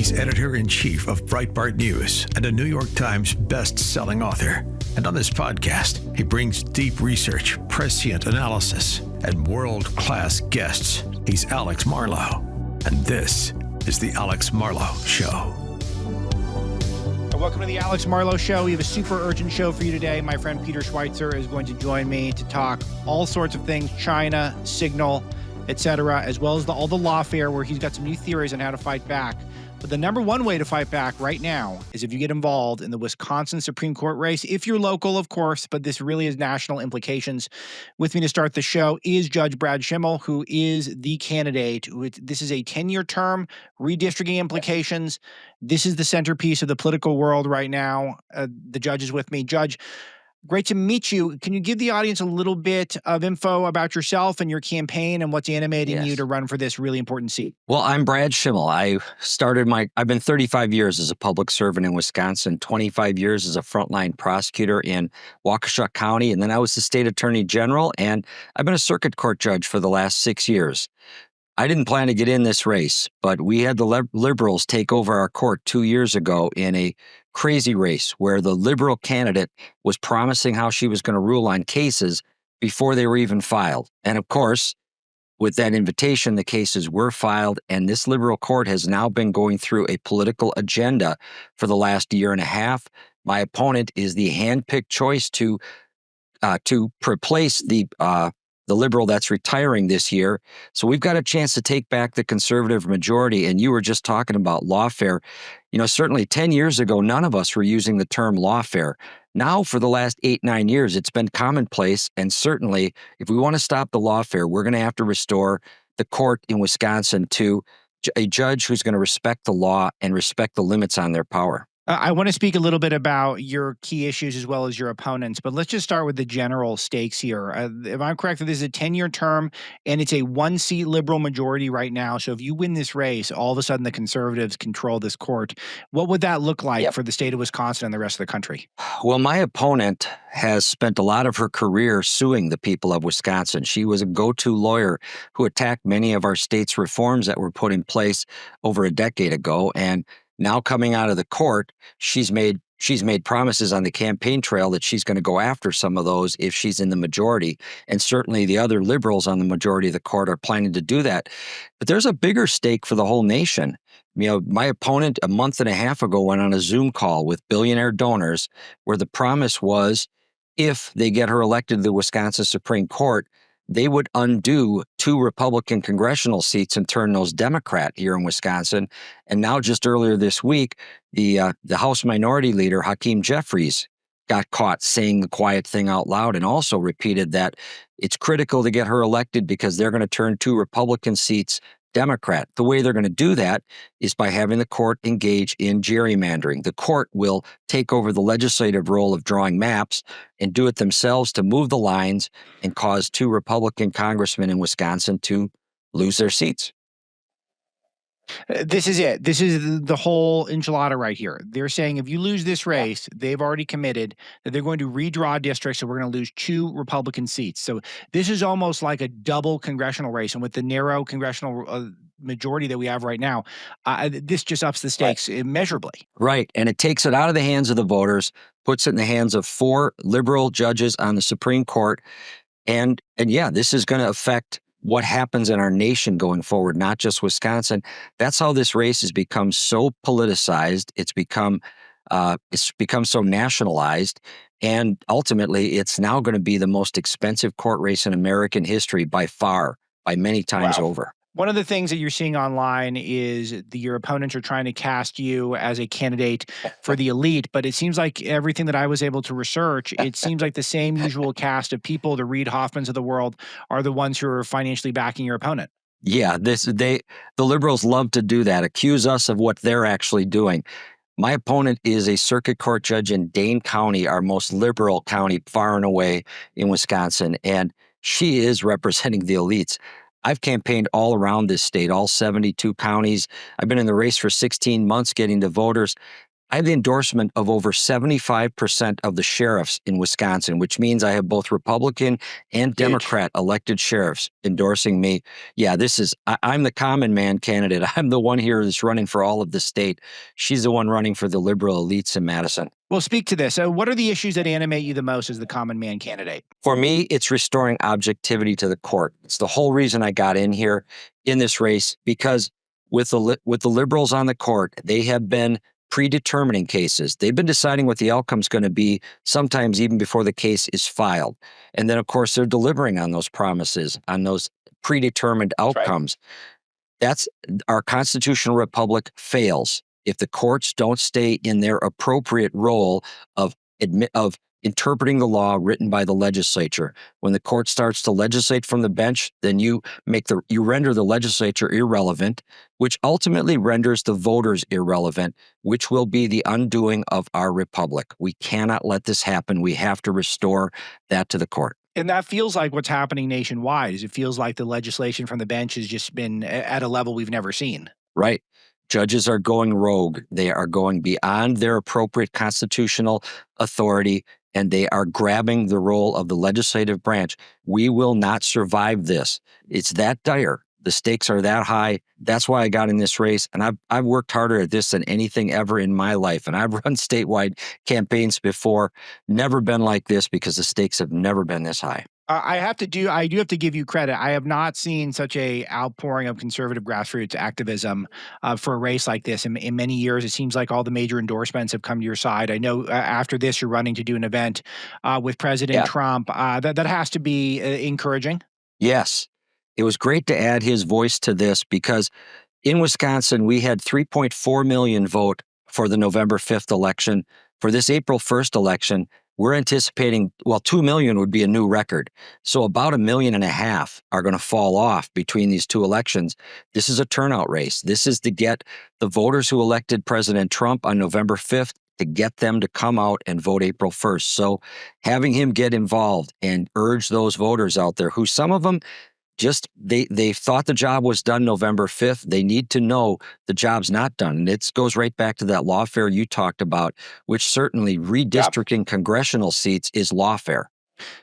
He's editor-in-chief of Breitbart News and a New York Times best-selling author. And on this podcast, he brings deep research, prescient analysis, and world-class guests. He's Alex Marlow, and this is The Alex Marlow Show. Welcome to The Alex Marlow Show. We have a super urgent show for you today. My friend Peter Schweizer is going to join me to talk all sorts of things, China, Signal, etc., as well as all the lawfare, where he's got some new theories on how to fight back. But the number one way to fight back right now is if you get involved in the Wisconsin Supreme Court race, if you're local, of course, but this really has national implications. With me to start the show is Judge Brad Schimel, who is the candidate. This is a 10-year term, redistricting implications. This is the centerpiece of the political world right now. The judge is with me. Judge, great to meet you. Can you give the audience a little bit of info about yourself and your campaign and what's animating you to run for this really important seat? Well, I'm Brad Schimel. I've been 35 years as a public servant in Wisconsin, 25 years as a frontline prosecutor in Waukesha County, and then I was the state attorney general, and I've been a circuit court judge for the last 6 years. I didn't plan to get in this race, but we had the liberals take over our court 2 years ago in a crazy race where the liberal candidate was promising how she was going to rule on cases before they were even filed. And of course, with that invitation, the cases were filed, and this liberal court has now been going through a political agenda for the last year and a half. My opponent is the handpicked choice to replace the liberal that's retiring this year. So we've got a chance to take back the conservative majority. And you were just talking about lawfare. You know, certainly 10 years ago, none of us were using the term lawfare. Now, for the last 8-9 years, it's been commonplace. And certainly, if we want to stop the lawfare, we're going to have to restore the court in Wisconsin to a judge who's going to respect the law and respect the limits on their power. I want to speak a little bit about your key issues as well as your opponents, but let's just start with the general stakes here. If I'm correct, this is a 10-year term, and it's a one-seat liberal majority right now. So if you win this race, all of a sudden the conservatives control this court. What would that look like for the state of Wisconsin and the rest of the country? Well, my opponent has spent a lot of her career suing the people of Wisconsin. She was a go-to lawyer who attacked many of our state's reforms that were put in place over a decade ago, and now coming out of the court, she's made promises on the campaign trail that she's going to go after some of those if she's in the majority. And certainly the other liberals on the majority of the court are planning to do that. But there's a bigger stake for the whole nation. You know, my opponent a month and a half ago went on a Zoom call with billionaire donors where the promise was if they get her elected to the Wisconsin Supreme Court, they would undo 2 Republican congressional seats and turn those Democrat here in Wisconsin. And now, just earlier this week, the House Minority Leader, Hakeem Jeffries, got caught saying the quiet thing out loud and also repeated that it's critical to get her elected because they're going to turn 2 Republican seats Democrat. The way they're going to do that is by having the court engage in gerrymandering. The court will take over the legislative role of drawing maps and do it themselves to move the lines and cause 2 Republican congressmen in Wisconsin to lose their seats. This is it. This is the whole enchilada right here. They're saying if you lose this race, they've already committed that they're going to redraw districts, so we're going to lose 2 Republican seats. So this is almost like a double congressional race. And with the narrow congressional majority that we have right now, this just ups the stakes immeasurably. Right. And it takes it out of the hands of the voters, puts it in the hands of 4 liberal judges on the Supreme Court. And yeah, this is going to affect what happens in our nation going forward, not just Wisconsin. That's how this race has become so politicized. It's become so nationalized. And ultimately, it's now going to be the most expensive court race in American history by far, by many times over. One of the things that you're seeing online is your opponents are trying to cast you as a candidate for the elite, but it seems like everything that I was able to research, it seems like the same usual cast of people, the Reid Hoffmans of the world, are the ones who are financially backing your opponent. Yeah, the liberals love to do that, accuse us of what they're actually doing. My opponent is a circuit court judge in Dane County, our most liberal county far and away in Wisconsin, and she is representing the elites. I've campaigned all around this state, all 72 counties. I've been in the race for 16 months getting to voters. I have the endorsement of over 75% of the sheriffs in Wisconsin, which means I have both Republican and Democrat elected sheriffs endorsing me. Yeah, I'm the common man candidate. I'm the one here that's running for all of the state. She's the one running for the liberal elites in Madison. Well, speak to this. So what are the issues that animate you the most as the common man candidate? For me, it's restoring objectivity to the court. It's the whole reason I got in here in this race, because with the liberals on the court, they have been predetermining cases. They've been deciding what the outcome's going to be, sometimes even before the case is filed. And then, of course, they're delivering on those promises, on those predetermined outcomes. That's our constitutional republic fails if the courts don't stay in their appropriate role of interpreting the law written by the legislature. When the court starts to legislate from the bench, then you render the legislature irrelevant, which ultimately renders the voters irrelevant, which will be the undoing of our republic. We cannot let this happen. We have to restore that to the court. And that feels like what's happening nationwide. It feels like the legislation from the bench has just been at a level we've never seen. Right. Judges are going rogue. They are going beyond their appropriate constitutional authority, and they are grabbing the role of the legislative branch. We will not survive this. It's that dire. The stakes are that high. That's why I got in this race. And I've worked harder at this than anything ever in my life. And I've run statewide campaigns before. Never been like this, because the stakes have never been this high. I do have to give you credit. I have not seen such a outpouring of conservative grassroots activism for a race like this in many years. It seems like all the major endorsements have come to your side. I know after this, you're running to do an event with President Trump. That has to be encouraging. Yes. It was great to add his voice to this, because in Wisconsin, we had 3.4 million vote for the November 5th election. For this April 1st election, we're anticipating, 2 million would be a new record. So about 1.5 million are going to fall off between these two elections. This is a turnout race. This is to get the voters who elected President Trump on November 5th, to get them to come out and vote April 1st. So having him get involved and urge those voters out there, who some of them they thought the job was done November 5th. They need to know the job's not done. And it goes right back to that lawfare you talked about, which certainly redistricting congressional seats is lawfare.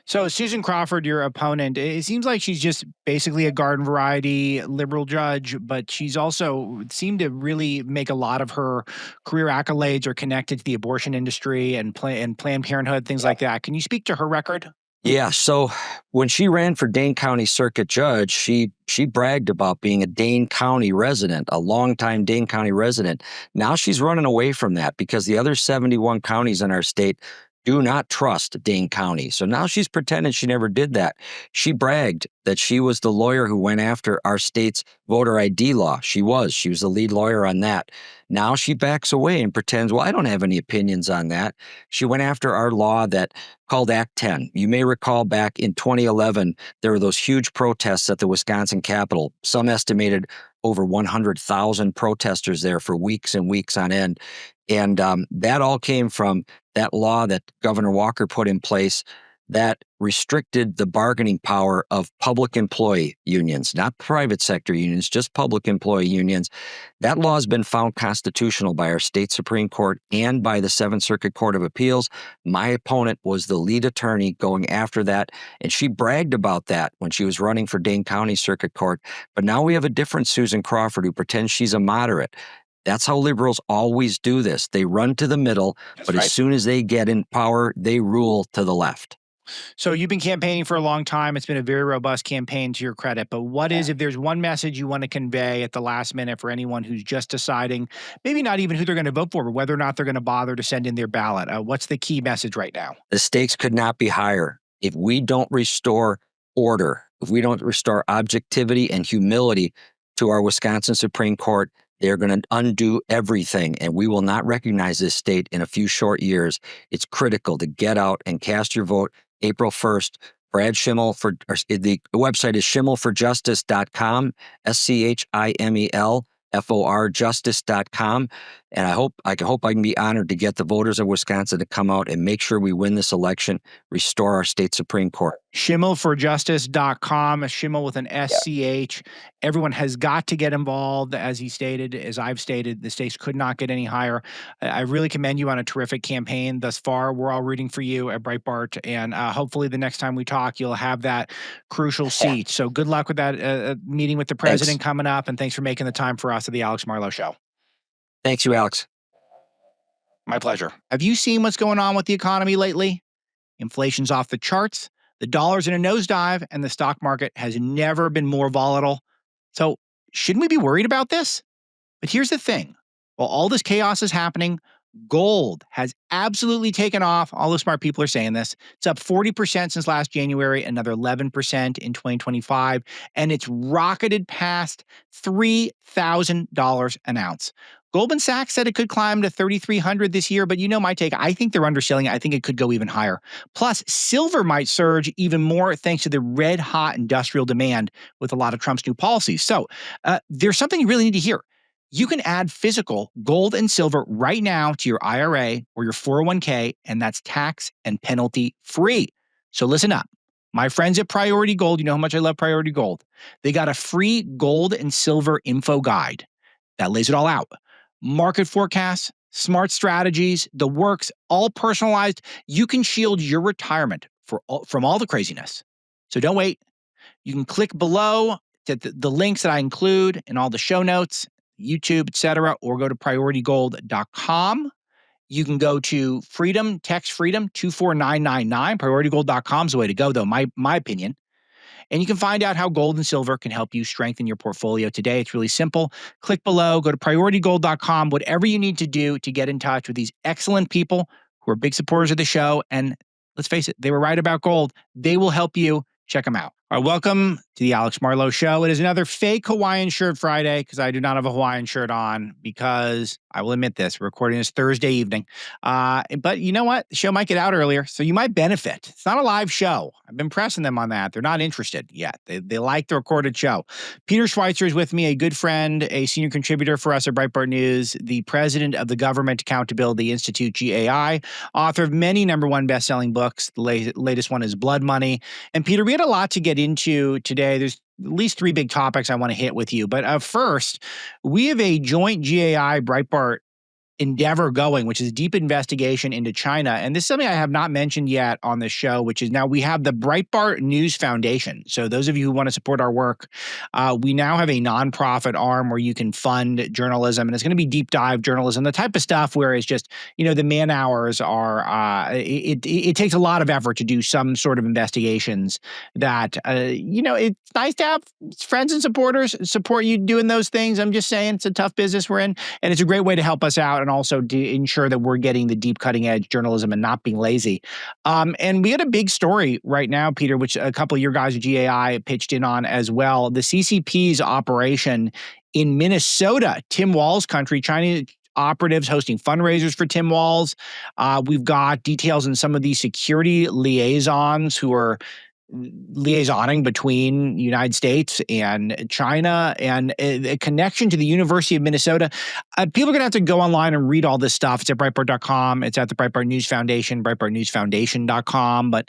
So Susan Crawford, your opponent, it seems like she's just basically a garden variety liberal judge, but she's also seemed to really make a lot of her career accolades are connected to the abortion industry and Planned Parenthood, things like that. Can you speak to her record? Yeah, so when she ran for Dane County Circuit Judge, she bragged about being a Dane County resident, a longtime Dane County resident. Now she's running away from that, because the other 71 counties in our state do not trust Dane County. So now she's pretending she never did that. She bragged that she was the lawyer who went after our state's voter ID law. She was the lead lawyer on that. Now she backs away and pretends, I don't have any opinions on that. She went after our law that called Act 10. You may recall back in 2011, there were those huge protests at the Wisconsin Capitol. Some estimated over 100,000 protesters there for weeks and weeks on end. And that all came from that law that Governor Walker put in place that restricted the bargaining power of public employee unions, not private sector unions, just public employee unions. That law has been found constitutional by our state Supreme Court and by the Seventh Circuit Court of Appeals. My opponent was the lead attorney going after that, and she bragged about that when she was running for Dane County Circuit Court. But now we have a different Susan Crawford who pretends she's a moderate. That's how liberals always do this. They run to the middle, but as soon as they get in power, they rule to the left. So you've been campaigning for a long time. It's been a very robust campaign, to your credit. But if there's one message you want to convey at the last minute for anyone who's just deciding, maybe not even who they're going to vote for, but whether or not they're going to bother to send in their ballot, what's the key message right now? The stakes could not be higher. If we don't restore order, if we don't restore objectivity and humility to our Wisconsin Supreme Court, they're going to undo everything, and we will not recognize this state in a few short years. It's critical to get out and cast your vote April 1st. Brad Schimel the website is schimmelforjustice.com, SCHIMELFOR justice.com. And I can be honored to get the voters of Wisconsin to come out and make sure we win this election, restore our state Supreme Court. SchimelforJustice.com, Schimel with an SCH. Everyone has got to get involved, as he stated, as I've stated. The stakes could not get any higher. I really commend you on a terrific campaign thus far. We're all rooting for you at Breitbart, and hopefully the next time we talk, you'll have that crucial seat. So good luck with that meeting with the president coming up, and thanks for making the time for us at the Alex Marlow Show. Thanks you, Alex. My pleasure. Have you seen what's going on with the economy lately? Inflation's off the charts, the dollar's in a nosedive, and the stock market has never been more volatile. So shouldn't we be worried about this? But here's the thing. While all this chaos is happening, gold has absolutely taken off. All the smart people are saying this. It's up 40% since last January, another 11% in 2025, and it's rocketed past $3,000 an ounce. Goldman Sachs said it could climb to $3,300 this year, but you know my take. I think they're underselling it. I think it could go even higher. Plus, silver might surge even more thanks to the red-hot industrial demand with a lot of Trump's new policies. So there's something you really need to hear. You can add physical gold and silver right now to your IRA or your 401k, and that's tax and penalty free. So listen up. My friends at Priority Gold, you know how much I love Priority Gold. They got a free gold and silver info guide that lays it all out. Market forecasts, smart strategies, the works, all personalized. You can shield your retirement from all the craziness. So don't wait. You can click below to the links that I include in all the show notes, YouTube, etc., or go to prioritygold.com. You can go to Freedom, text Freedom 24999. Prioritygold.com is the way to go, though, my opinion. And you can find out how gold and silver can help you strengthen your portfolio today. It's really simple. Click below, go to prioritygold.com, whatever you need to do to get in touch with these excellent people who are big supporters of the show. And let's face it, they were right about gold. They will help you. Check them out. All right, welcome to the Alex Marlow Show. It is another fake Hawaiian shirt Friday because I do not have a Hawaiian shirt on because I will admit this, we're recording this Thursday evening. But you know what? The show might get out earlier, so you might benefit. It's not a live show. I've been pressing them on that. They're not interested yet. They like the recorded show. Peter Schweizer is with me, a good friend, a senior contributor for us at Breitbart News, the president of the Government Accountability Institute, GAI, author of many #1 best-selling books. The latest one is Blood Money. And Peter, we had a lot to get into today. There's at least 3 big topics I want to hit with you. But first, we have a joint GAI Breitbart endeavor going, which is deep investigation into China. And this is something I have not mentioned yet on the show, which is now we have the Breitbart News Foundation. So those of you who want to support our work, we now have a nonprofit arm where you can fund journalism, and it's going to be deep dive journalism, the type of stuff where it's just, the man hours are, it takes a lot of effort to do some sort of investigations that, it's nice to have friends and supporters support you doing those things. I'm just saying it's a tough business we're in, and it's a great way to help us out and also to ensure that we're getting the deep cutting edge journalism and not being lazy. And we had a big story right now, Peter, which a couple of your guys at GAI pitched in on as well. The CCP's operation in Minnesota, Tim Walz's country, Chinese operatives hosting fundraisers for Tim Walz. We've got details in some of these security liaisons who are liaisoning between the United States and China, and a connection to the University of Minnesota. People are going to have to go online and read all this stuff. It's at Breitbart.com. It's at the Breitbart News Foundation, BreitbartNewsFoundation.com. But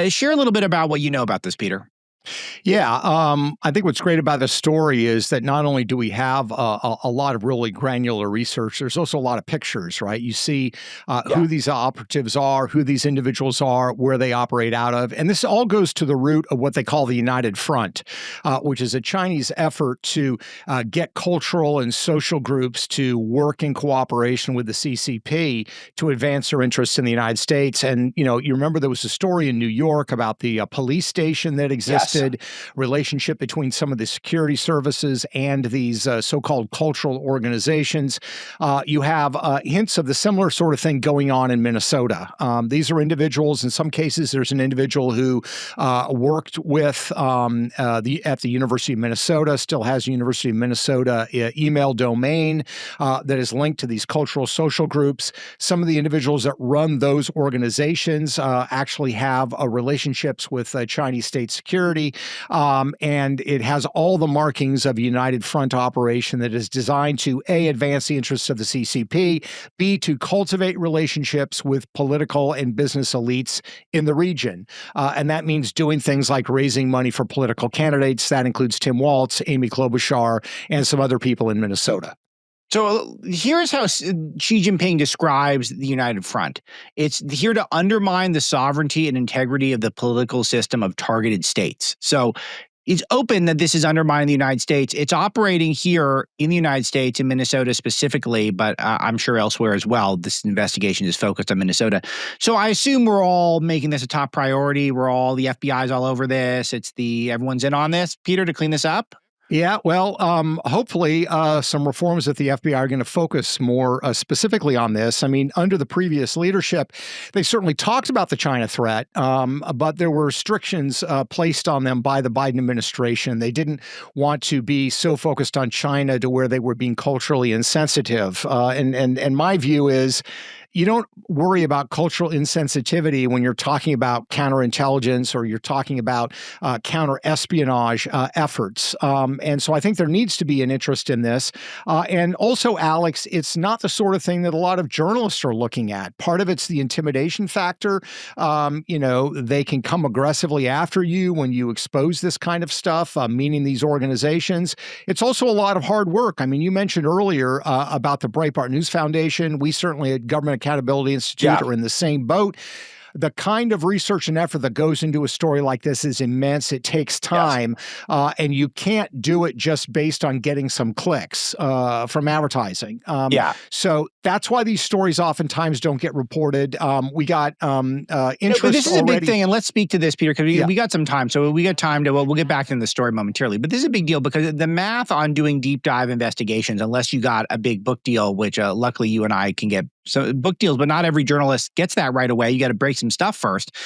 share a little bit about what you know about this, Peter. Yeah, I think what's great about this story is that not only do we have a lot of really granular research, there's also a lot of pictures, right? You see who these operatives are, who these individuals are, where they operate out of. And this all goes to the root of what they call the United Front, which is a Chinese effort to get cultural and social groups to work in cooperation with the CCP to advance their interests in the United States. And, you remember there was a story in New York about the police station that existed. Relationship between some of the security services and these so-called cultural organizations. You have hints of the similar sort of thing going on in Minnesota. These are individuals. In some cases, there's an individual who worked with at the University of Minnesota, still has University of Minnesota email domain that is linked to these cultural social groups. Some of the individuals that run those organizations actually have relationships with Chinese state security. Party. And it has all the markings of a united front operation that is designed to, A, advance the interests of the CCP, B, to cultivate relationships with political and business elites in the region. And that means doing things like raising money for political candidates. That includes Tim Walz, Amy Klobuchar, and some other people in Minnesota. So here's how Xi Jinping describes the United Front. It's here to undermine the sovereignty and integrity of the political system of targeted states. So it's open that this is undermining the United States. It's operating here in the United States, in Minnesota specifically, but I'm sure elsewhere as well. This investigation is focused on Minnesota. So I assume we're all making this a top priority. The FBI's all over this. Everyone's in on this, Peter, to clean this up. Yeah, well, hopefully some reforms at the FBI are going to focus more specifically on this. I mean, under the previous leadership, they certainly talked about the China threat, but there were restrictions placed on them by the Biden administration. They didn't want to be so focused on China to where they were being culturally insensitive. And my view is, you don't worry about cultural insensitivity when you're talking about counterintelligence or you're talking about counter-espionage efforts. And so I think there needs to be an interest in this. And also, Alex, it's not the sort of thing that a lot of journalists are looking at. Part of it's the intimidation factor. They can come aggressively after you when you expose this kind of stuff, meaning these organizations. It's also a lot of hard work. I mean, you mentioned earlier about the Breitbart News Foundation. We certainly at Government Accountability Institute are in the same boat. The kind of research and effort that goes into a story like this is immense. It takes time, and you can't do it just based on getting some clicks from advertising. So that's why these stories oftentimes don't get reported. We got interest but this is already. A big thing, and let's speak to this, Peter, because we got some time. So we got time to, we'll get back into the story momentarily. But this is a big deal because the math on doing deep dive investigations, unless you got a big book deal, which luckily you and I can get book deals, but not every journalist gets that right away. You got to break some stuff first.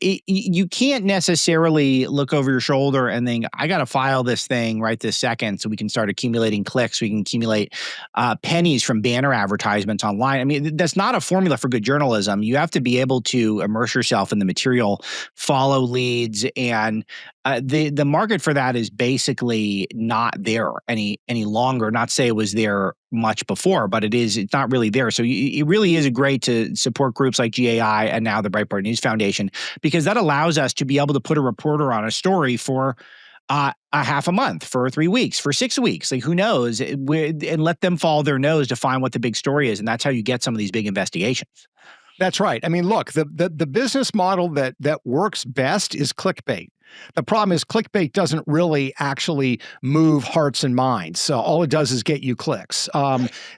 You can't necessarily look over your shoulder and think, I got to file this thing right this second so we can start accumulating clicks, we can accumulate pennies from banner advertisements online. I mean, that's not a formula for good journalism. You have to be able to immerse yourself in the material, follow leads, and the market for that is basically not there any longer. Not say it was there much before, but it's not really there. So it really is great to support groups like GAI and now the Breitbart News Foundation, because that allows us to be able to put a reporter on a story for a half a month, for 3 weeks, for 6 weeks, like who knows, and let them follow their nose to find what the big story is. And that's how you get some of these big investigations. That's right. I mean, look, the business model that works best is clickbait. The problem is clickbait doesn't really actually move hearts and minds. So all it does is get you clicks.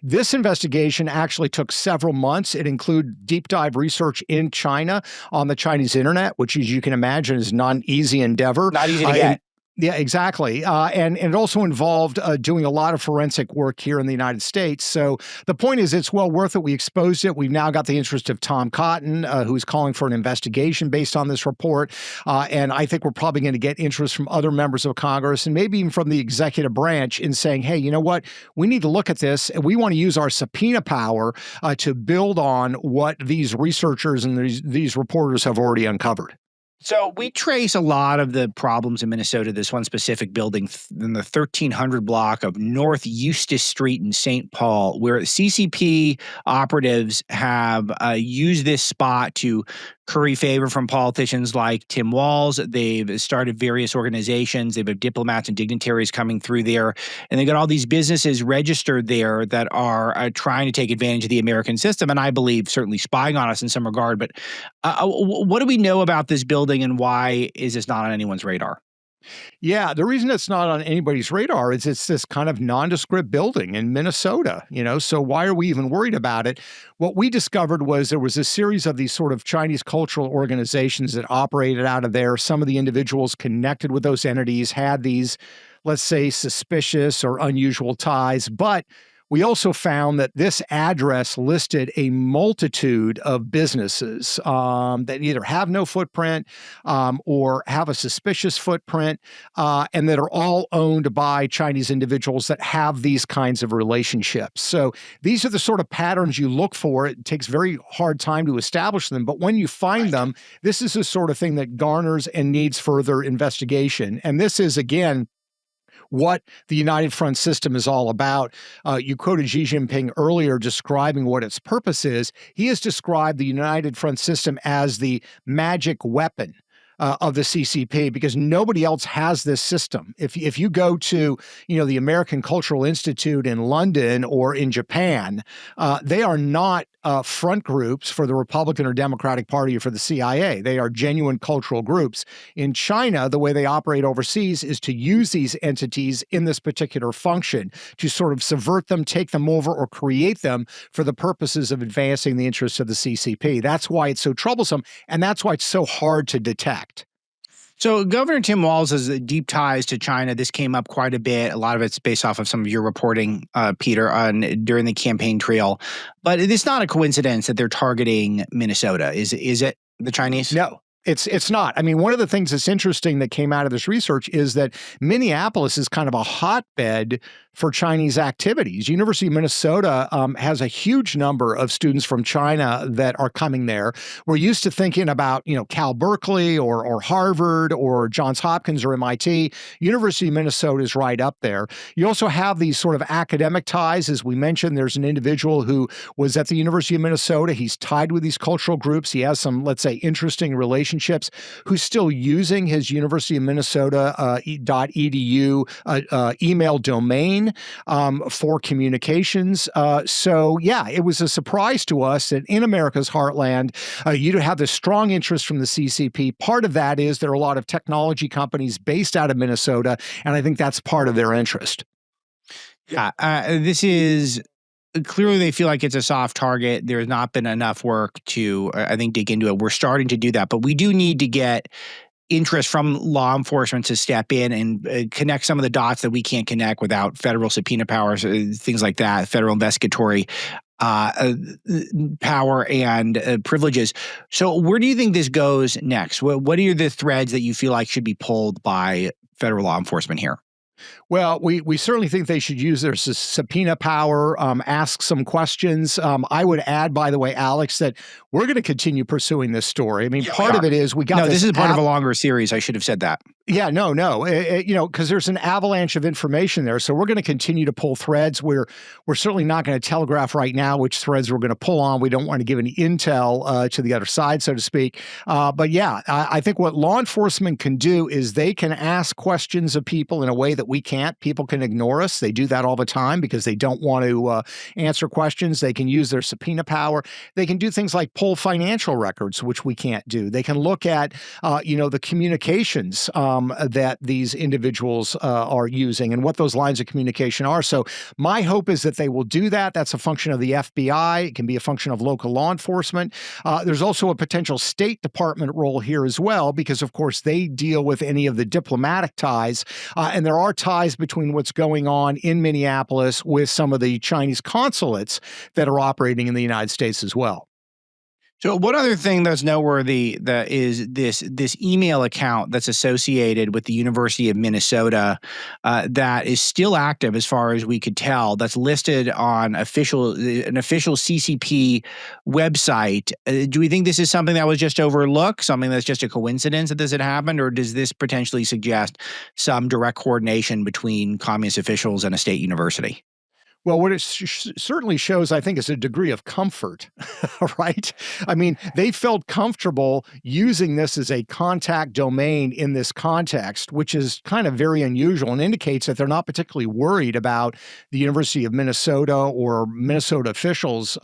This investigation actually took several months. It included deep dive research in China on the Chinese internet, which, as you can imagine, is not an easy endeavor. Not easy to get. Yeah, exactly. And it also involved doing a lot of forensic work here in the United States. So the point is, it's well worth it. We exposed it. We've now got the interest of Tom Cotton, who's calling for an investigation based on this report. And I think we're probably going to get interest from other members of Congress and maybe even from the executive branch in saying, hey, you know what? We need to look at this. And we want to use our subpoena power to build on what these researchers and these reporters have already uncovered. So we trace a lot of the problems in Minnesota, this one specific building in the 1300 block of North Eustis Street in St. Paul, where CCP operatives have used this spot to curry favor from politicians like Tim Walz. They've started various organizations. They've had diplomats and dignitaries coming through there. And they got all these businesses registered there that are trying to take advantage of the American system. And I believe certainly spying on us in some regard. But what do we know about this building and why is this not on anyone's radar? Yeah, the reason it's not on anybody's radar is it's this kind of nondescript building in Minnesota, so why are we even worried about it? What we discovered was there was a series of these sort of Chinese cultural organizations that operated out of there. Some of the individuals connected with those entities had these, let's say, suspicious or unusual ties, but we also found that this address listed a multitude of businesses that either have no footprint or have a suspicious footprint, and that are all owned by Chinese individuals that have these kinds of relationships. So these are the sort of patterns you look for. It takes very hard time to establish them, but when you find them, this is the sort of thing that garners and needs further investigation. And this is, again, what the United Front system is all about. You quoted Xi Jinping earlier describing what its purpose is. He has described the United Front system as the magic weapon of the CCP, because nobody else has this system. If you go to, the American Cultural Institute in London or in Japan, they are not front groups for the Republican or Democratic Party or for the CIA. They are genuine cultural groups. In China, the way they operate overseas is to use these entities in this particular function, to sort of subvert them, take them over, or create them for the purposes of advancing the interests of the CCP. That's why it's so troublesome, and that's why it's so hard to detect. So Governor Tim Walz has deep ties to China. This came up quite a bit. A lot of it's based off of some of your reporting, Peter, during the campaign trail. But it's not a coincidence that they're targeting Minnesota. Is it the Chinese? No. It's not. I mean, one of the things that's interesting that came out of this research is that Minneapolis is kind of a hotbed for Chinese activities. University of Minnesota has a huge number of students from China that are coming there. We're used to thinking about, Cal Berkeley or Harvard or Johns Hopkins or MIT. University of Minnesota is right up there. You also have these sort of academic ties. As we mentioned, there's an individual who was at the University of Minnesota. He's tied with these cultural groups. He has some, let's say, interesting relationships, who's still using his University of Minnesota .edu email domain for communications. So yeah, it was a surprise to us that in America's heartland, you have this strong interest from the CCP. Part of that is there are a lot of technology companies based out of Minnesota, and I think that's part of their interest. Yeah, this is clearly they feel like it's a soft target. There's not been enough work to, I think, dig into it. We're starting to do that, but we do need to get interest from law enforcement to step in and connect some of the dots that we can't connect without federal subpoena powers, things like that, federal investigatory power and privileges. So where do you think this goes next? What are the threads that you feel like should be pulled by federal law enforcement here? Well, we certainly think they should use their subpoena power, ask some questions. I would add, by the way, Alex, that we're going to continue pursuing this story. I mean, part of it is we got No, this is part of a longer series. I should have said that. Yeah, no. Because there's an avalanche of information there. So we're going to continue to pull threads. We're certainly not going to telegraph right now which threads we're going to pull on. We don't want to give any intel to the other side, so to speak. But yeah, I think what law enforcement can do is they can ask questions of people in a way that we can't. People can ignore us. They do that all the time because they don't want to answer questions. They can use their subpoena power. They can do things like pull financial records, which we can't do. They can look at, the communications that these individuals are using and what those lines of communication are. So my hope is that they will do that. That's a function of the FBI. It can be a function of local law enforcement. There's also a potential State Department role here as well, because of course they deal with any of the diplomatic ties. And there are ties between what's going on in Minneapolis with some of the Chinese consulates that are operating in the United States as well. So one other thing that's noteworthy is this email account that's associated with the University of Minnesota that is still active as far as we could tell, that's listed on an official CCP website. Do we think this is something that was just overlooked, something that's just a coincidence that this had happened, or does this potentially suggest some direct coordination between communist officials and a state university? Well, what it certainly shows, I think, is a degree of comfort, right? I mean, they felt comfortable using this as a contact domain in this context, which is kind of very unusual and indicates that they're not particularly worried about the University of Minnesota or Minnesota officials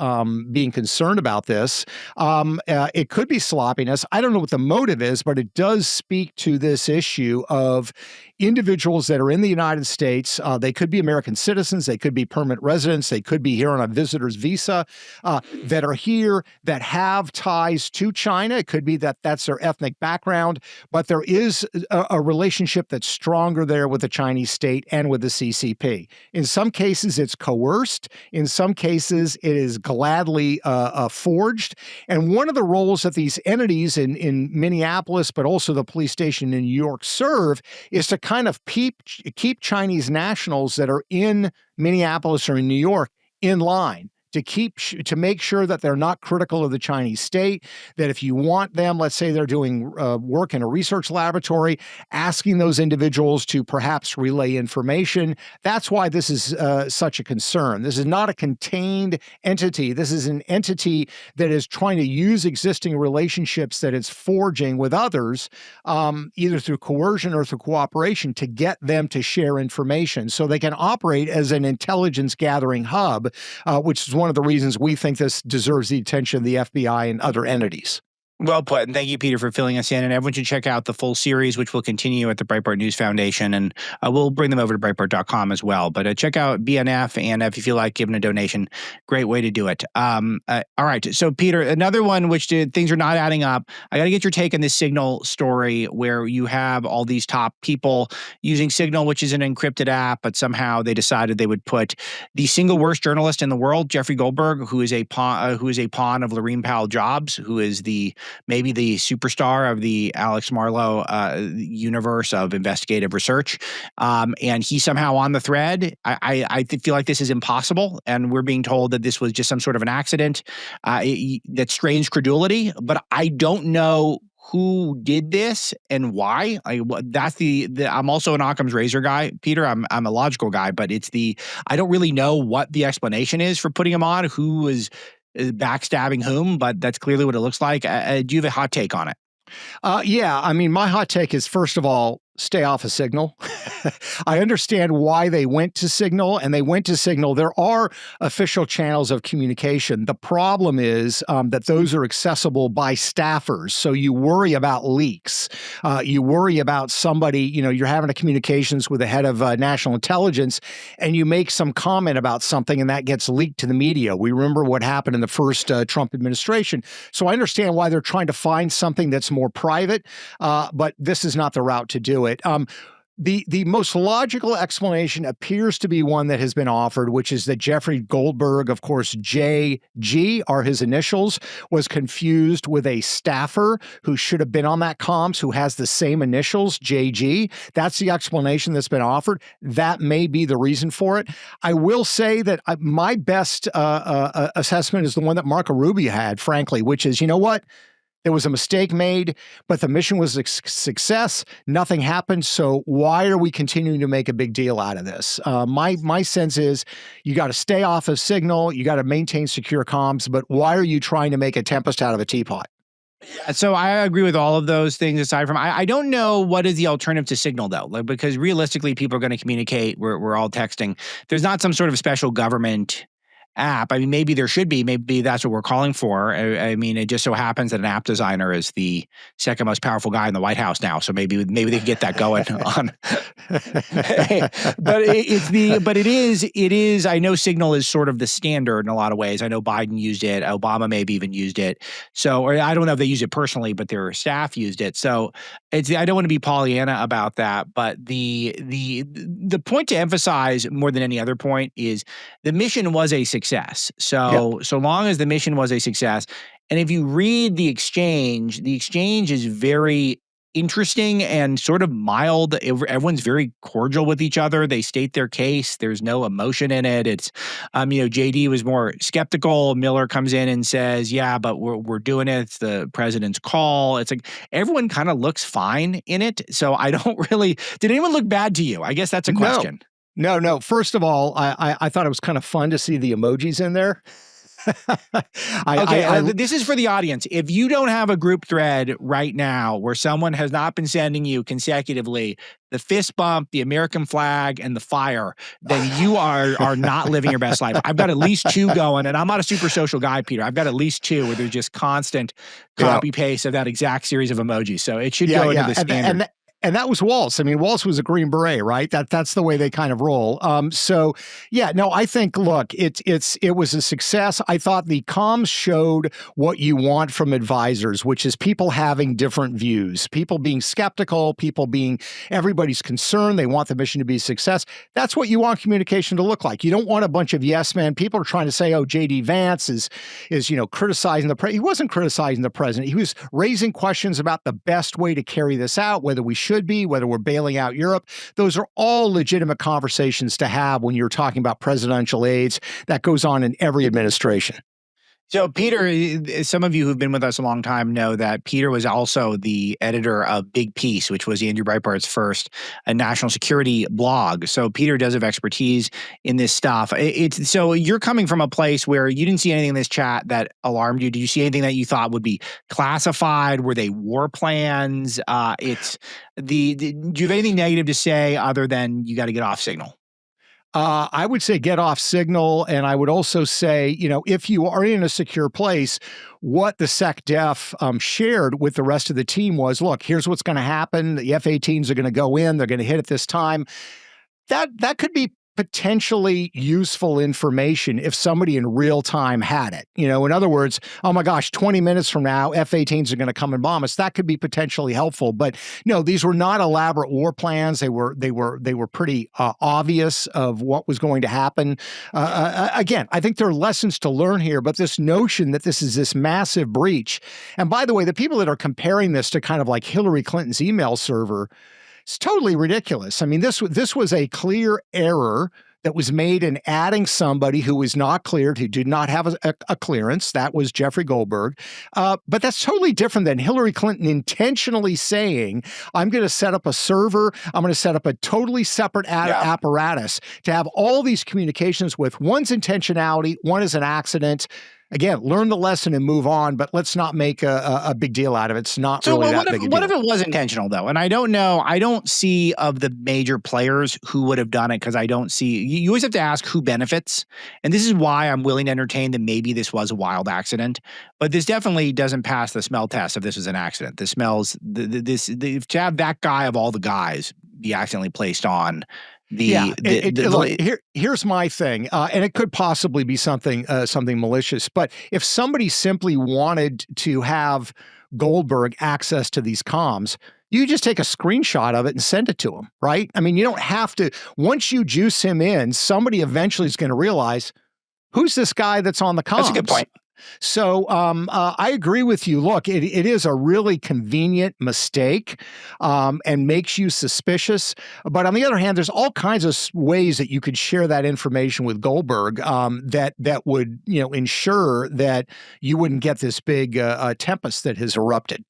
being concerned about this. It could be sloppiness. I don't know what the motive is, but it does speak to this issue of individuals that are in the United States. They could be American citizens, they could be permanent residents, they could be here on a visitor's visa, that are here that have ties to China. It could be that that's their ethnic background, but there is a relationship that's stronger there with the Chinese state and with the CCP. In some cases, it's coerced. In some cases, it is gladly forged. And one of the roles that these entities in Minneapolis, but also the police station in New York serve is to kind of keep Chinese nationals that are in Minneapolis or in New York in line, to make sure that they're not critical of the Chinese state, that if you want them, let's say they're doing work in a research laboratory, asking those individuals to perhaps relay information. That's why this is such a concern. This is not a contained entity. This is an entity that is trying to use existing relationships that it's forging with others, either through coercion or through cooperation, to get them to share information so they can operate as an intelligence gathering hub, which is one of the reasons we think this deserves the attention of the FBI and other entities. Well put. And thank you, Peter, for filling us in. And everyone should check out the full series, which will continue at the Breitbart News Foundation. And we'll bring them over to Breitbart.com as well. But check out BNF. And if you feel like giving a donation, great way to do it. All right. So, Peter, another one which things are not adding up. I got to get your take on this Signal story where you have all these top people using Signal, which is an encrypted app, but somehow they decided they would put the single worst journalist in the world, Jeffrey Goldberg, who is a pawn of Laurene Powell Jobs, who is maybe the superstar of the Alex Marlow universe of investigative research. And he's somehow on the thread. I feel like this is impossible. And we're being told that this was just some sort of an accident that strains credulity. But I don't know who did this and why. I'm also an Occam's razor guy, Peter. I'm a logical guy, but I don't really know what the explanation is for putting him on, who is backstabbing whom, but that's clearly what it looks like. Do you have a hot take on it? Yeah. I mean, my hot take is, first of all, stay off of Signal. I understand why they went to Signal, and they went to Signal. There are official channels of communication. The problem is that those are accessible by staffers. So you worry about leaks. You worry about somebody, you're having a communications with the head of national intelligence, and you make some comment about something, and that gets leaked to the media. We remember what happened in the first Trump administration. So I understand why they're trying to find something that's more private, but this is not the route to do it. The most logical explanation appears to be one that has been offered, which is that Jeffrey Goldberg, of course, JG are his initials, was confused with a staffer who should have been on that comms who has the same initials, JG. That's the explanation that's been offered. That may be the reason for it. I will say that my best assessment is the one that Marco Rubio had, frankly, which is, you know what? There was a mistake made, but the mission was a success. Nothing happened. So why are we continuing to make a big deal out of this? My sense is you got to stay off of Signal. You got to maintain secure comms. But why are you trying to make a tempest out of a teapot? So I agree with all of those things. Aside from, I don't know what is the alternative to Signal though, because realistically, people are going to communicate. We're all texting. There's not some sort of special government app. I mean, maybe there should be. Maybe that's what we're calling for. I mean, it just so happens that an app designer is the second most powerful guy in the White House now. So maybe they can get that going on. But it is. I know Signal is sort of the standard in a lot of ways. I know Biden used it. Obama maybe even used it. So, or I don't know if they used it personally, but their staff used it. So I don't want to be Pollyanna about that. But the point to emphasize more than any other point is the mission was a success. So long as the mission was a success, and if you read the exchange is very interesting and sort of mild. Everyone's very cordial with each other. They state their case. There's no emotion in it. It's, JD was more skeptical. Miller comes in and says, yeah, but we're doing it. It's the president's call. It's like everyone kind of looks fine in it. So I don't really, did anyone look bad to you? I guess that's a question. No. First of all, I thought it was kind of fun to see the emojis in there. This is for the audience. If you don't have a group thread right now where someone has not been sending you consecutively the fist bump, the American flag, and the fire, then you are not living your best life. I've got at least two going, and I'm not a super social guy, Peter. I've got at least two where there's just constant copy paste of that exact series of emojis. So it should go into the standard. And that was Waltz. I mean, Waltz was a Green Beret, right? That's the way they kind of roll. So yeah, no, I think, look, it was a success. I thought the comms showed what you want from advisors, which is people having different views, people being skeptical, everybody's concerned. They want the mission to be a success. That's what you want communication to look like. You don't want a bunch of yes men. People are trying to say, oh, J.D. Vance is criticizing the president. He wasn't criticizing the president. He was raising questions about the best way to carry this out, whether we should be, whether we're bailing out Europe. Those are all legitimate conversations to have when you're talking about presidential aides. That goes on in every administration. So, Peter, some of you who've been with us a long time know that Peter was also the editor of Big Piece, which was Andrew Breitbart's first national security blog. So, Peter does have expertise in this stuff. So you're coming from a place where you didn't see anything in this chat that alarmed you. Did you see anything that you thought would be classified? Were they war plans? Do you have anything negative to say other than you got to get off signal? I would say get off signal. And I would also say, if you are in a secure place, what the SecDef shared with the rest of the team was, look, here's what's going to happen. The F-18s are going to go in. They're going to hit at this time. That could be potentially useful information if somebody in real time had it. In other words, oh my gosh, 20 minutes from now, F-18s are going to come and bomb us. That could be potentially helpful. But no, these were not elaborate war plans. They were pretty obvious of what was going to happen. Again, I think there are lessons to learn here, but this notion that this is this massive breach. And by the way, the people that are comparing this to kind of like Hillary Clinton's email server, it's totally ridiculous. I mean, this was a clear error that was made in adding somebody who was not cleared, who did not have a clearance. That was Jeffrey Goldberg. But that's totally different than Hillary Clinton intentionally saying, I'm going to set up a server. I'm going to set up a totally separate apparatus to have all these communications with. One's intentionality, one is an accident. Again, learn the lesson and move on, but let's not make a big deal out of it. It's not really that big a deal. What if it was intentional, though? And I don't know. I don't see of the major players who would have done it because I don't see. You always have to ask who benefits. And this is why I'm willing to entertain that maybe this was a wild accident. But this definitely doesn't pass the smell test if this was an accident. The smells, to have that guy of all the guys be accidentally placed on. Here's my thing, and it could possibly be something malicious. But if somebody simply wanted to have Goldberg access to these comms, you just take a screenshot of it and send it to him, right? I mean, you don't have to. Once you juice him in, somebody eventually is going to realize who's this guy that's on the comms. That's a good point. So I agree with you. Look, it is a really convenient mistake and makes you suspicious. But on the other hand, there's all kinds of ways that you could share that information with Goldberg that would ensure that you wouldn't get this big tempest that has erupted.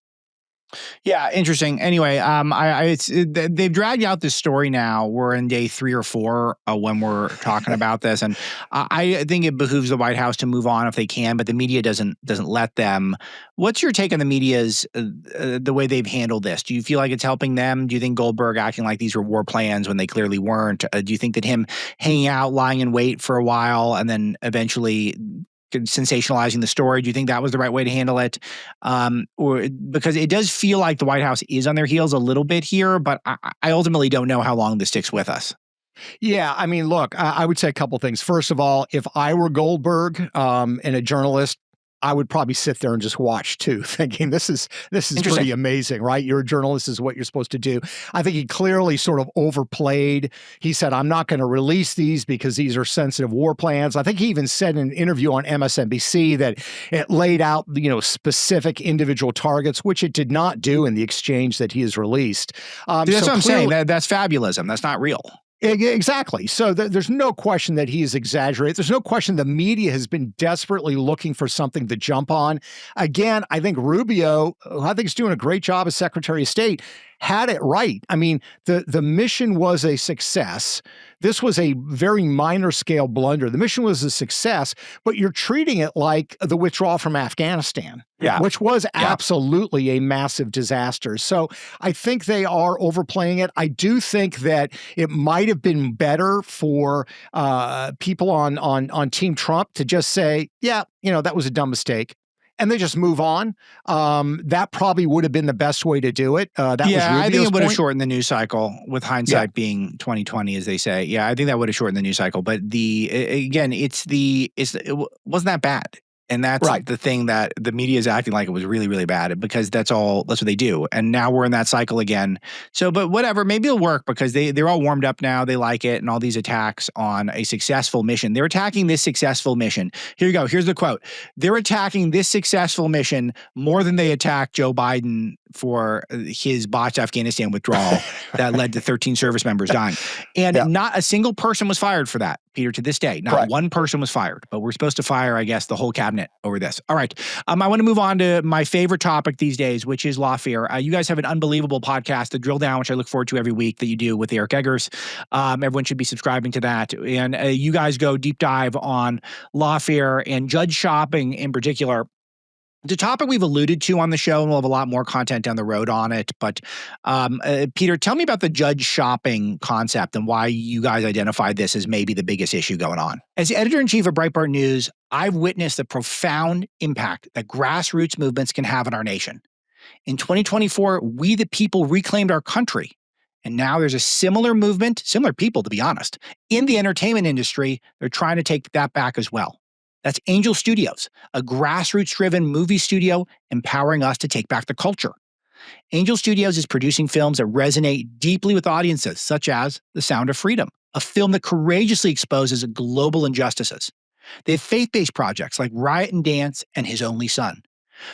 Yeah, interesting. Anyway, they've dragged out this story now. We're in day 3 or 4 when we're talking about this, and I think it behooves the White House to move on if they can, but the media doesn't let them. What's your take on the media's the way they've handled this? Do you feel like it's helping them? Do you think Goldberg acting like these were war plans when they clearly weren't? Do you think that him hanging out, lying in wait for a while, and then eventually sensationalizing the story, do you think that was the right way to handle it? Or because it does feel like the White House is on their heels a little bit here, but I ultimately don't know how long this sticks with us. Yeah, I mean, look, I would say a couple things. First of all, if I were Goldberg and a journalist, I would probably sit there and just watch too, thinking this is pretty amazing, right? You're a journalist, is what you're supposed to do. I think he clearly sort of overplayed. He said, I'm not going to release these because these are sensitive war plans. I think he even said in an interview on MSNBC that it laid out, specific individual targets, which it did not do in the exchange that he has released. That's what I'm saying. That's fabulism. That's not real. Exactly. So there's no question that he is exaggerated. There's no question the media has been desperately looking for something to jump on. Again, I think Rubio, who I think is doing a great job as Secretary of State, had it right. I mean, the mission was a success. This was a very minor scale blunder. The mission was a success, but you're treating it like the withdrawal from Afghanistan, which was absolutely a massive disaster. So I think they are overplaying it. I do think that it might have been better for people on Team Trump to just say, that was a dumb mistake. and they just move on. That probably would have been the best way to do it. That was Rubio's I think it would have point. shortened the news cycle, with hindsight being 2020, as they say. Yeah, I think that would have shortened the news cycle. But it wasn't that bad. And that's the thing that the media is acting like it was really, really bad, because that's what they do. And now we're in that cycle again. So, but whatever, maybe it'll work, because they're all warmed up now. They like it. And all these attacks on a successful mission. They're attacking this successful mission. Here you go. Here's the quote. They're attacking this successful mission more than they attacked Joe Biden for his botched Afghanistan withdrawal that led to 13 service members dying. And not a single person was fired for that, Peter, to this day. Not one person was fired. But we're supposed to fire, I guess, the whole cabinet over this. All right. I want to move on to my favorite topic these days, which is Lawfare. You guys have an unbelievable podcast, The Drill Down, which I look forward to every week, that you do with Eric Eggers. Everyone should be subscribing to that. And you guys go deep dive on Lawfare and judge shopping in particular. It's a topic we've alluded to on the show, and we'll have a lot more content down the road on it. But Peter, tell me about the judge shopping concept and why you guys identified this as maybe the biggest issue going on. As editor-in-chief of Breitbart News, I've witnessed the profound impact that grassroots movements can have on our nation. In 2024, we the people reclaimed our country. And now there's a similar movement, similar people, to be honest, in the entertainment industry. They're trying to take that back as well. That's Angel Studios, a grassroots-driven movie studio empowering us to take back the culture. Angel Studios is producing films that resonate deeply with audiences, such as The Sound of Freedom, a film that courageously exposes global injustices. They have faith-based projects like Riot and Dance and His Only Son.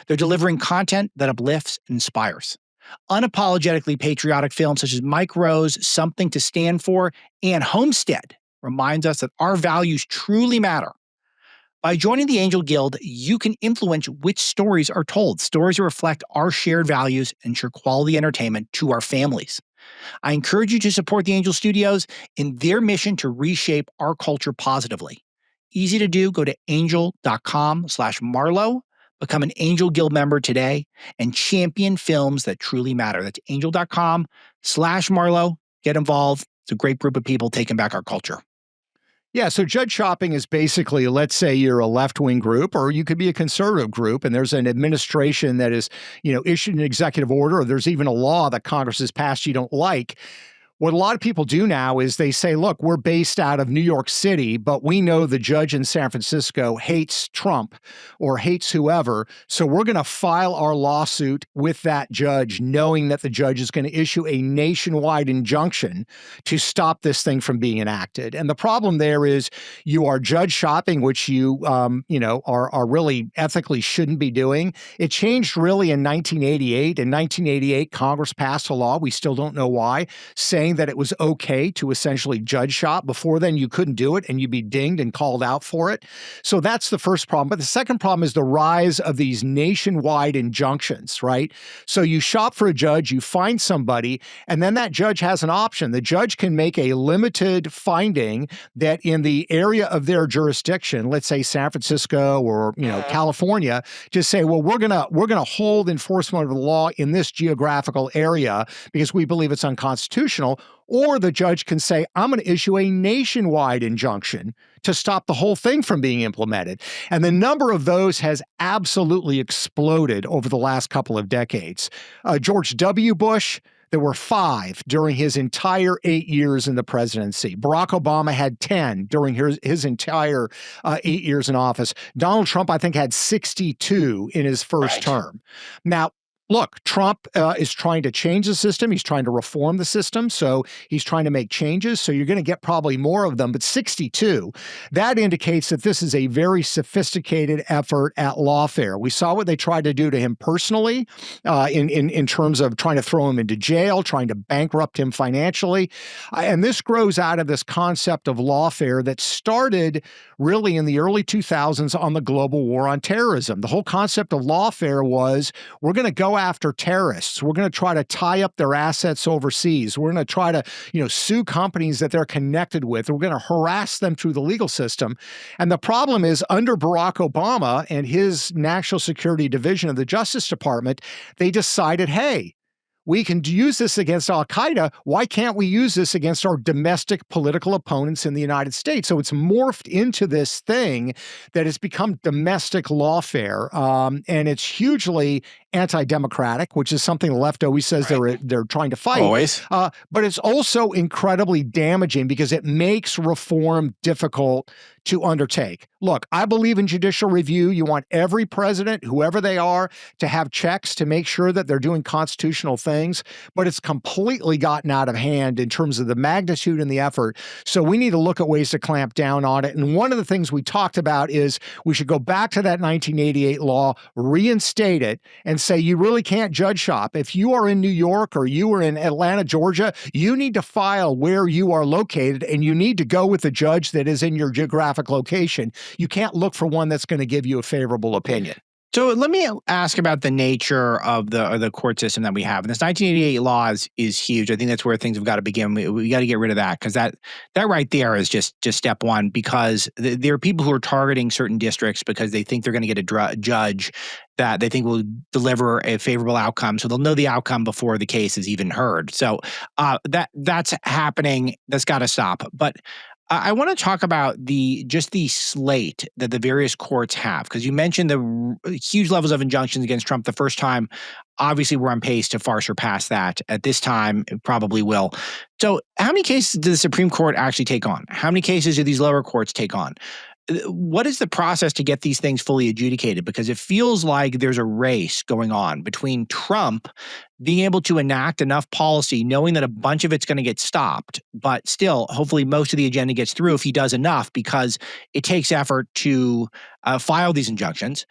They're delivering content that uplifts and inspires. Unapologetically patriotic films such as Mike Rowe's Something to Stand For and Homestead reminds us that our values truly matter. By joining the Angel Guild, you can influence which stories are told, stories that reflect our shared values and ensure quality entertainment to our families. I encourage you to support the Angel Studios in their mission to reshape our culture positively. Easy to do. Go to angel.com/Marlow, become an Angel Guild member today, and champion films that truly matter. That's angel.com/Marlow. Get involved. It's a great group of people taking back our culture. Yeah, so judge shopping is basically, let's say you're a left-wing group, or you could be a conservative group, and there's an administration that is, issued an executive order, or there's even a law that Congress has passed you don't like. What a lot of people do now is they say, look, we're based out of New York City, but we know the judge in San Francisco hates Trump or hates whoever, so we're going to file our lawsuit with that judge, knowing that the judge is going to issue a nationwide injunction to stop this thing from being enacted. And the problem there is you are judge shopping, which you, are really ethically shouldn't be doing. It changed really in 1988. In 1988, Congress passed a law, we still don't know why, saying that it was okay to essentially judge shop. Before then, you couldn't do it and you'd be dinged and called out for it. So that's the first problem. But the second problem is the rise of these nationwide injunctions, right? So you shop for a judge, you find somebody, and then that judge has an option. The judge can make a limited finding that in the area of their jurisdiction, let's say San Francisco or, California, just say, well, we're gonna hold enforcement of the law in this geographical area because we believe it's unconstitutional. Or the judge can say, I'm going to issue a nationwide injunction to stop the whole thing from being implemented. And the number of those has absolutely exploded over the last couple of decades. George W. Bush, there were 5 during his entire 8 years in the presidency. Barack Obama had 10 during his entire 8 years in office. Donald Trump, I think, had 62 in his first term. Now, look, Trump is trying to change the system. He's trying to reform the system. So he's trying to make changes. So you're going to get probably more of them. But 62, that indicates that this is a very sophisticated effort at Lawfare. We saw what they tried to do to him personally in terms of trying to throw him into jail, trying to bankrupt him financially. And this grows out of this concept of Lawfare that started really in the early 2000s on the global war on terrorism. The whole concept of Lawfare was we're going to go after terrorists. We're going to try to tie up their assets overseas. We're going to try to, sue companies that they're connected with. We're going to harass them through the legal system. And the problem is under Barack Obama and his National Security Division of the Justice Department, they decided, hey, we can use this against al-Qaeda. Why can't we use this against our domestic political opponents in the United States? So it's morphed into this thing that has become domestic lawfare, and it's hugely anti-democratic, which is something the left always says they're trying to fight. Always. But it's also incredibly damaging because it makes reform difficult to undertake. Look, I believe in judicial review. You want every president, whoever they are, to have checks to make sure that they're doing constitutional things, but it's completely gotten out of hand in terms of the magnitude and the effort. So we need to look at ways to clamp down on it. And one of the things we talked about is we should go back to that 1988 law, reinstate it, and say you really can't judge shop. If you are in New York or you are in Atlanta, Georgia, you need to file where you are located, and you need to go with the judge that is in your geographic location. You can't look for one that's going to give you a favorable opinion. So let me ask about the nature of the court system that we have. And this 1988 law is huge. I think that's where things have got to begin. We got to get rid of that, because that right there is just step one, because there are people who are targeting certain districts because they think they're going to get a judge that they think will deliver a favorable outcome. So they'll know the outcome before the case is even heard. So that's happening. That's got to stop. But I want to talk about the slate that the various courts have, because you mentioned the huge levels of injunctions against Trump the first time. Obviously, we're on pace to far surpass that. At this time, it probably will. So how many cases did the Supreme Court actually take on? How many cases do these lower courts take on? What is the process to get these things fully adjudicated? Because it feels like there's a race going on between Trump being able to enact enough policy, knowing that a bunch of it's going to get stopped, but still, hopefully most of the agenda gets through if he does enough, because it takes effort to file these injunctions.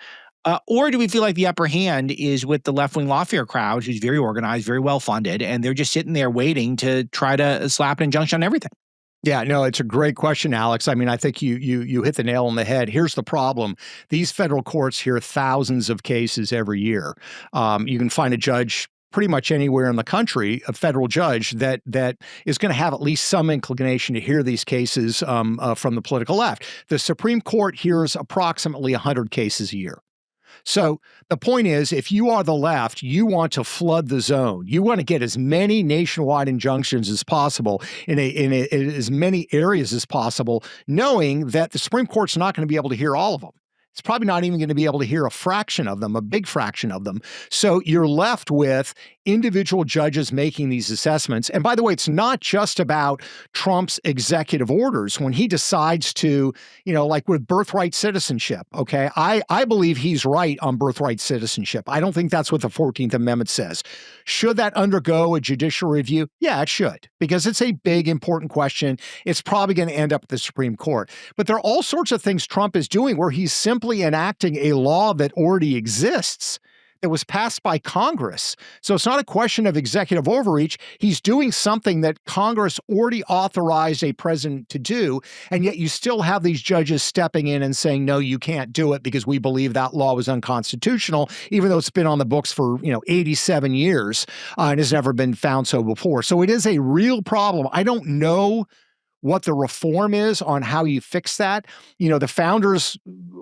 Or do we feel like the upper hand is with the left-wing lawfare crowd, who's very organized, very well-funded, and they're just sitting there waiting to try to slap an injunction on everything? Yeah, no, it's a great question, Alex. I mean, I think you hit the nail on the head. Here's the problem. These federal courts hear thousands of cases every year. You can find a judge pretty much anywhere in the country, a federal judge that is going to have at least some inclination to hear these cases from the political left. The Supreme Court hears approximately 100 cases a year. So the point is, if you are the left, you want to flood the zone. You want to get as many nationwide injunctions as possible in as many areas as possible, knowing that the Supreme Court's not going to be able to hear all of them. It's probably not even going to be able to hear a fraction of them, a big fraction of them. So you're left with individual judges making these assessments. And by the way, it's not just about Trump's executive orders. When he decides to, like with birthright citizenship, okay, I believe he's right on birthright citizenship. I don't think that's what the 14th Amendment says. Should that undergo a judicial review? Yeah, it should, because it's a big, important question. It's probably going to end up at the Supreme Court. But there are all sorts of things Trump is doing where he's simply enacting a law that already exists, that was passed by Congress. So it's not a question of executive overreach. He's doing something that Congress already authorized a president to do, and yet you still have these judges stepping in and saying, no, you can't do it because we believe that law was unconstitutional, even though it's been on the books for 87 years and has never been found so before. So it is a real problem. I don't know what the reform is on how you fix that. The founders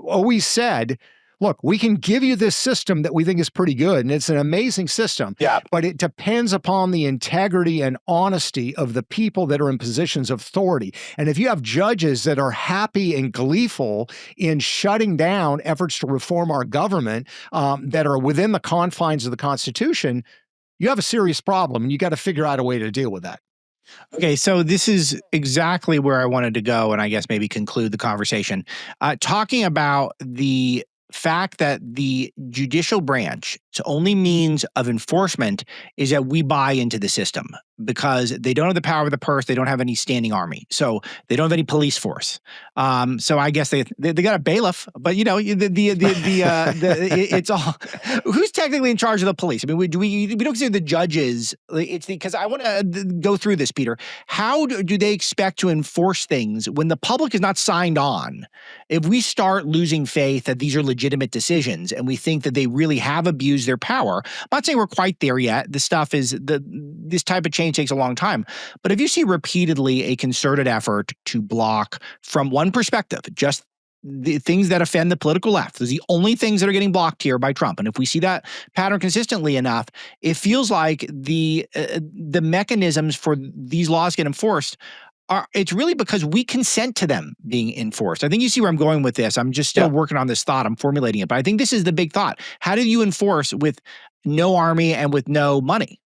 always said, look, we can give you this system that we think is pretty good, and it's an amazing system, but it depends upon the integrity and honesty of the people that are in positions of authority. And if you have judges that are happy and gleeful in shutting down efforts to reform our government that are within the confines of the Constitution, you have a serious problem, and you got to figure out a way to deal with that. Okay, so this is exactly where I wanted to go, and I guess maybe conclude the conversation. Talking about the fact that the judicial branch's only means of enforcement is that we buy into the system, because they don't have the power of the purse. They don't have any standing army. So they don't have any police force. So I guess they got a bailiff, but it's all, who's technically in charge of the police? I mean, we don't consider the judges. It's because I want to go through this, Peter. How do they expect to enforce things when the public is not signed on? If we start losing faith that these are legitimate decisions and we think that they really have abused their power, I'm not saying we're quite there yet. This stuff is this type of change takes a long time. But if you see repeatedly a concerted effort to block, from one perspective, just the things that offend the political left. Those are the only things that are getting blocked here by Trump. And if we see that pattern consistently enough, it feels like the mechanisms for these laws get enforced it's really because we consent to them being enforced. I think you see where I'm going with this. I'm just still working on this thought. I'm formulating it, but I think this is the big thought. How do you enforce with no army and with no money?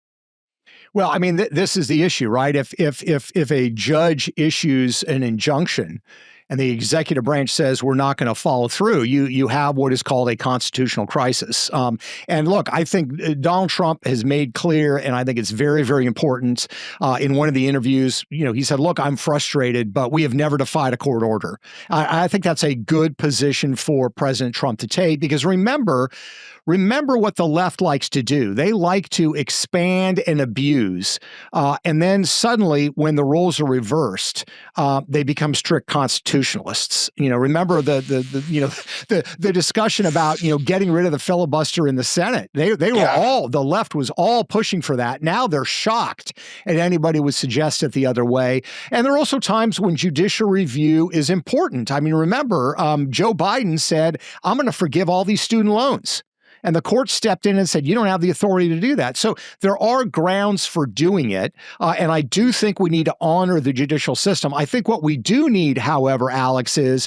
Well, I mean, this is the issue, right? If a judge issues an injunction and the executive branch says we're not going to follow through, you have what is called a constitutional crisis. And look, I think Donald Trump has made clear, and I think it's very, very important. In one of the interviews, he said, "Look, I'm frustrated, but we have never defied a court order." I think that's a good position for President Trump to take, because remember what the left likes to do. They like to expand and abuse, and then suddenly, when the roles are reversed, they become strict constitutionalists. Remember the discussion about getting rid of the filibuster in the Senate. They were the left was all pushing for that. Now they're shocked at anybody would suggest it the other way. And there are also times when judicial review is important. I mean, remember, Joe Biden said, "I'm going to forgive all these student loans." And the court stepped in and said, you don't have the authority to do that. So there are grounds for doing it. And I do think we need to honor the judicial system. I think what we do need, however, Alex, is,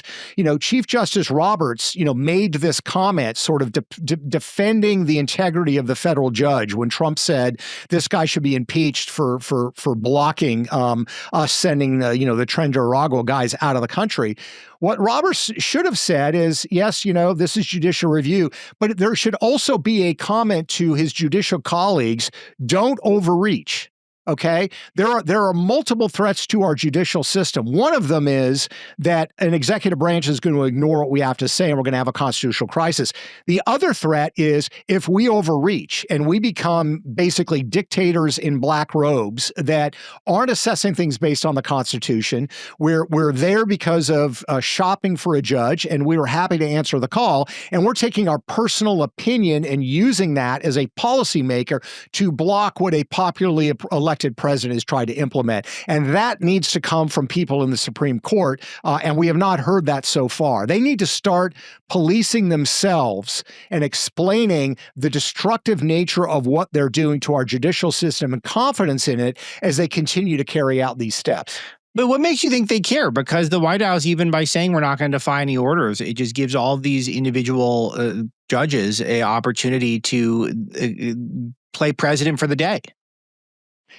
Chief Justice Roberts, made this comment sort of defending the integrity of the federal judge when Trump said this guy should be impeached for blocking us sending the Tren-Darago guys out of the country. What Roberts should have said is, yes, this is judicial review, but there should also be a comment to his judicial colleagues, don't overreach. Okay, there are multiple threats to our judicial system. One of them is that an executive branch is going to ignore what we have to say, and we're going to have a constitutional crisis. The other threat is if we overreach and we become basically dictators in black robes that aren't assessing things based on the Constitution. We're there because of shopping for a judge, and we were happy to answer the call, and we're taking our personal opinion and using that as a policymaker to block what a popularly elected president has tried to implement. And that needs to come from people in the Supreme Court. And we have not heard that so far. They need to start policing themselves and explaining the destructive nature of what they're doing to our judicial system and confidence in it as they continue to carry out these steps. But what makes you think they care? Because the White House, even by saying we're not going to defy any orders, it just gives all of these individual judges an opportunity to play president for the day.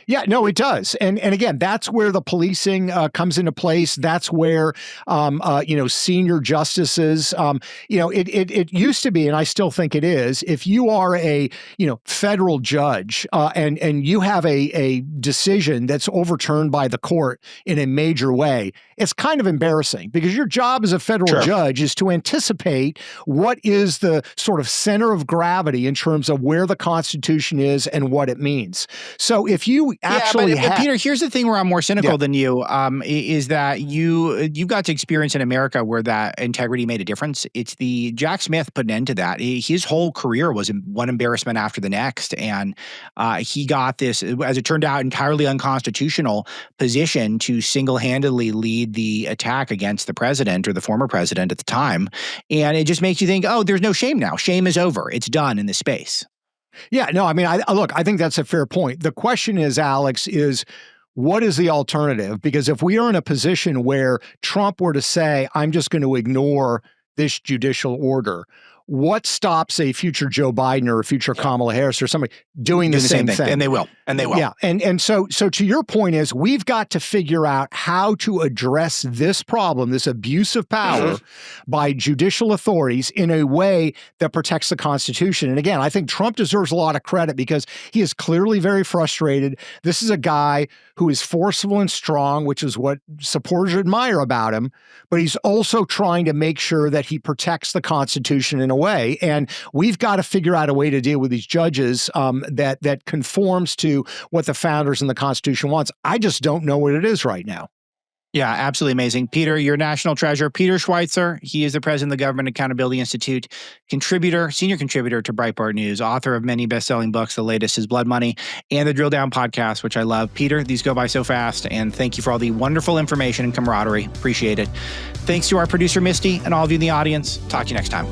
Yeah, no, it does. And again, that's where the policing comes into place. That's where, senior justices, it used to be, and I still think it is, if you are a, federal judge and you have a decision that's overturned by the court in a major way, it's kind of embarrassing because your job as a federal judge is to anticipate what is the sort of center of gravity in terms of where the Constitution is and what it means. So if you actually but Peter, here's the thing where I'm more cynical than you, is that you've got to experience in America where that integrity made a difference. It's the Jack Smith put an end to that. His whole career was one embarrassment after the next. And he got this, as it turned out, entirely unconstitutional position to single-handedly lead the attack against the president or the former president at the time. And it just makes you think, oh, there's no shame now. Shame is over. It's done in this space. Yeah, no, I mean, I think that's a fair point. The question is, Alex, what is the alternative? Because if we are in a position where Trump were to say, I'm just going to ignore this judicial order, what stops a future Joe Biden or a future Kamala Harris or somebody doing the same thing? And they will. Yeah. And so to your point is we've got to figure out how to address this problem, this abuse of power by judicial authorities in a way that protects the Constitution. And again, I think Trump deserves a lot of credit because he is clearly very frustrated. This is a guy who is forceful and strong, which is what supporters admire about him, but he's also trying to make sure that he protects the Constitution in a way. And we've got to figure out a way to deal with these judges that conforms to what the founders and the Constitution wants. I just don't know what it is right now. Yeah, absolutely amazing. Peter, you're a national treasure. Peter Schweizer, he is the president of the Government Accountability Institute, senior contributor to Breitbart News, author of many best-selling books. The latest is Blood Money and the Drill Down podcast, which I love. Peter, these go by so fast, and thank you for all the wonderful information and camaraderie. Appreciate it. Thanks to our producer, Misty, and all of you in the audience. Talk to you next time.